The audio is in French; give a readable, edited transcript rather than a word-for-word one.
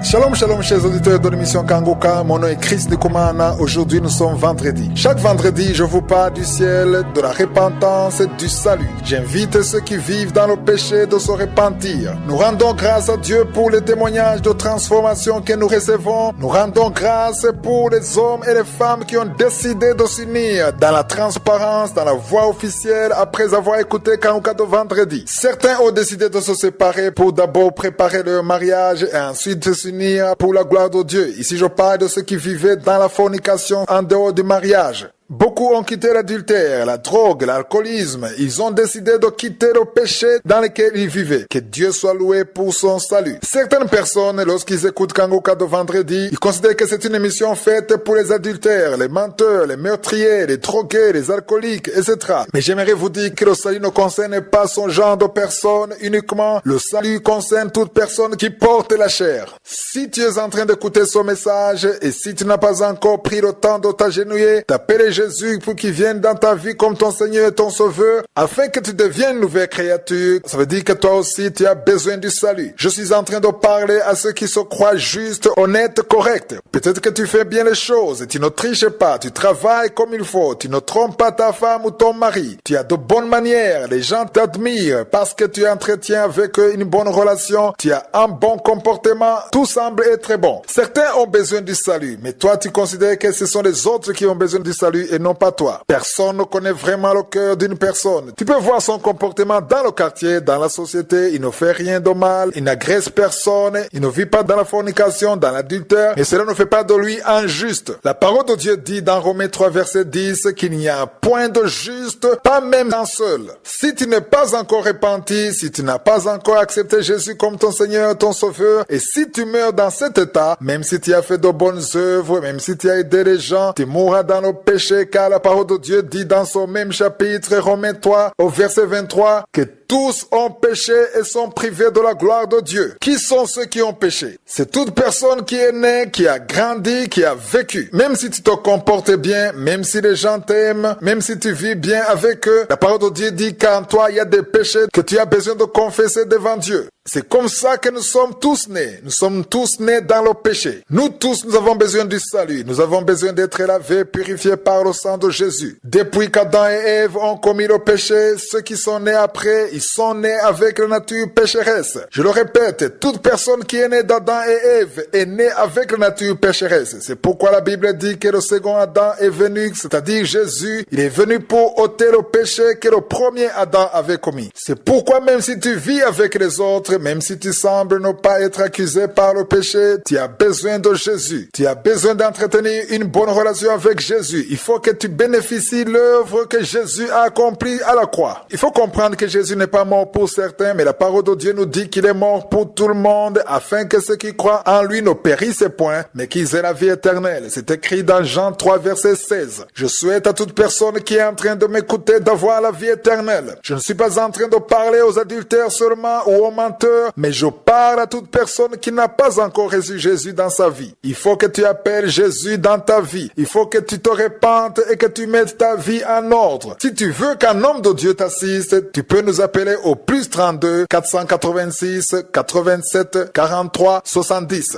Shalom, shalom, chers auditeurs de l'émission Kangoka. Mon nom est Chris Nikumana. Aujourd'hui, nous sommes vendredi. Chaque vendredi, je vous parle du ciel, de la repentance et du salut. J'invite ceux qui vivent dans le péché de se repentir. Nous rendons grâce à Dieu pour les témoignages de transformation que nous recevons. Nous rendons grâce pour les hommes et les femmes qui ont décidé de s'unir dans la transparence, dans la voie officielle, après avoir écouté Kangoka de vendredi. Certains ont décidé de se séparer pour d'abord préparer leur mariage et ensuite s'unir pour la gloire de Dieu. Ici, je parle de ceux qui vivaient dans la fornication en dehors du mariage. Beaucoup ont quitté l'adultère, la drogue, l'alcoolisme. Ils ont décidé de quitter le péché dans lequel ils vivaient. Que Dieu soit loué pour son salut. Certaines personnes, lorsqu'ils écoutent Kangoka de vendredi, ils considèrent que c'est une émission faite pour les adultères, les menteurs, les meurtriers, les drogués, les alcooliques, etc. Mais j'aimerais vous dire que le salut ne concerne pas son genre de personnes uniquement. Le salut concerne toute personne qui porte la chair. Si tu es en train d'écouter ce message et si tu n'as pas encore pris le temps de t'agenouiller, d'appeler Jésus pour qu'il vienne dans ta vie comme ton Seigneur et ton Sauveur, afin que tu deviennes une nouvelle créature, ça veut dire que toi aussi tu as besoin du salut. Je suis en train de parler à ceux qui se croient justes, honnêtes, corrects. Peut-être que tu fais bien les choses, tu ne triches pas, tu travailles comme il faut, tu ne trompes pas ta femme ou ton mari, tu as de bonnes manières, les gens t'admirent parce que tu entretiens avec eux une bonne relation, tu as un bon comportement, tout semble être bon. Certains ont besoin du salut, mais toi tu considères que ce sont les autres qui ont besoin du salut et non pas toi. Personne ne connaît vraiment le cœur d'une personne. Tu peux voir son comportement dans le quartier, dans la société, il ne fait rien de mal, il n'agresse personne, il ne vit pas dans la fornication, dans l'adultère, et cela ne fait pas de lui injuste. La parole de Dieu dit dans Romains 3 verset 10 qu'il n'y a point de juste, pas même un seul. Si tu n'es pas encore repenti, si tu n'as pas encore accepté Jésus comme ton Seigneur, ton Sauveur, et si tu meurs dans cet état, même si tu as fait de bonnes œuvres, même si tu as aidé les gens, tu mourras dans le péché, car la parole de Dieu dit dans son même chapitre, Romains 3, au verset 23, que tous ont péché et sont privés de la gloire de Dieu. Qui sont ceux qui ont péché? C'est toute personne qui est née, qui a grandi, qui a vécu. Même si tu te comportes bien, même si les gens t'aiment, même si tu vis bien avec eux, la parole de Dieu dit qu'en toi, il y a des péchés que tu as besoin de confesser devant Dieu. C'est comme ça que nous sommes tous nés. Nous sommes tous nés dans le péché. Nous tous, nous avons besoin du salut. Nous avons besoin d'être lavés, purifiés par le sang de Jésus. Depuis qu'Adam et Ève ont commis le péché, ceux qui sont nés après, ils sont nés avec la nature pécheresse. Je le répète, toute personne qui est née d'Adam et Ève est née avec la nature pécheresse. C'est pourquoi la Bible dit que le second Adam est venu, c'est-à-dire Jésus, il est venu pour ôter le péché que le premier Adam avait commis. C'est pourquoi même si tu vis avec les autres, même si tu sembles ne pas être accusé par le péché, tu as besoin de Jésus. Tu as besoin d'entretenir une bonne relation avec Jésus. Il faut que tu bénéficies de l'œuvre que Jésus a accomplie à la croix. Il faut comprendre que Jésus n'est pas mort pour certains, mais la parole de Dieu nous dit qu'il est mort pour tout le monde, afin que ceux qui croient en lui ne périssent point, mais qu'ils aient la vie éternelle. C'est écrit dans Jean 3, verset 16. Je souhaite à toute personne qui est en train de m'écouter d'avoir la vie éternelle. Je ne suis pas en train de parler aux adultères seulement ou aux menteurs, mais je parle à toute personne qui n'a pas encore reçu Jésus dans sa vie. Il faut que tu appelles Jésus dans ta vie. Il faut que tu te repentes et que tu mettes ta vie en ordre. Si tu veux qu'un homme de Dieu t'assiste, tu peux nous appeler au +32 486 87 43 70.